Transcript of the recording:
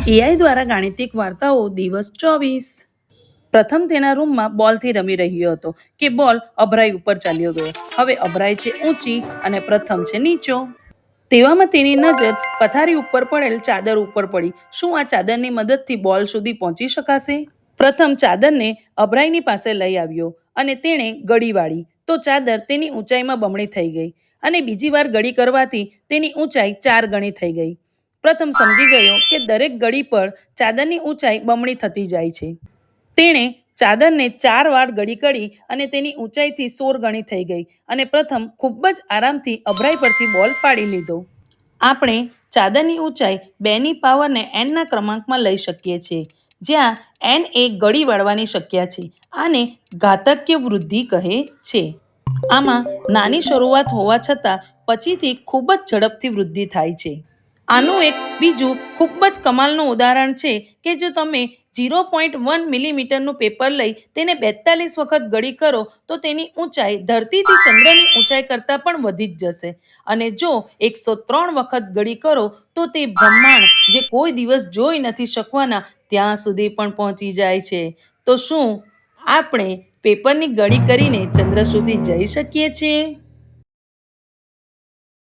AI દ્વારા ગાણિતિક વાર્તાઓ દિવસ 24। પ્રથમ તેના રૂમમાં બોલથી રમી રહ્યો હતો કે બોલ અભરાઈ ઉપર ચાલ્યો ગયો। હવે અભરાઈ છે ઊંચી અને પ્રથમ છે નીચો। તેવામાં તેની નજર પથારી ઉપર પડેલ ચાદર ઉપર પડી। શું આ ચાદરની મદદથી બોલ સુધી પહોંચી શકાશે? પ્રથમ ચાદરને અભરાઈની પાસે લઈ આવ્યો અને તેણે ગળી વાળી તો ચાદર તેની ઊંચાઈમાં બમણી થઈ ગઈ અને બીજી વાર ગળી કરવાથી તેની ઊંચાઈ 4 ગણી થઈ ગઈ। પ્રથમ સમજી ગયો કે દરેક ગળી પર ચાદરની ઊંચાઈ બમણી થતી જાય છે। તેણે ચાદરને 4 વાર ગળી કરી અને તેની ઊંચાઈથી 16 ગણી થઈ ગઈ અને પ્રથમ ખૂબ જ આરામથી અભરાઈ પરથી બોલ પાડી લીધો। આપણે ચાદરની ઊંચાઈ 2ની પાવરને nના ક્રમાંકમાં લઈ શકીએ છીએ, જ્યાં n એ ગળી વાળવાની સંખ્યા છે। આને ઘાતાંકીય વૃદ્ધિ કહે છે। આમાં નાની શરૂઆત હોવા છતાં પછીથી ખૂબ જ ઝડપથી વૃદ્ધિ થાય છે। આનું એક બીજું ખૂબ જ કમાલનું ઉદાહરણ છે કે જો તમે 0.1 મિલીમીટરનું પેપર લઈ તેને 42 વખત ગળી કરો તો તેની ઊંચાઈ ધરતીથી ચંદ્રની ઊંચાઈ કરતાં પણ વધી જ જશે અને જો 103 વખત ગળી કરો તો તે બ્રહ્માંડ જે કોઈ દિવસ જોઈ નથી શકવાના ત્યાં સુધી પણ પહોંચી જાય છે। તો શું આપણે પેપરની ગળી કરીને ચંદ્ર સુધી જઈ શકીએ છીએ?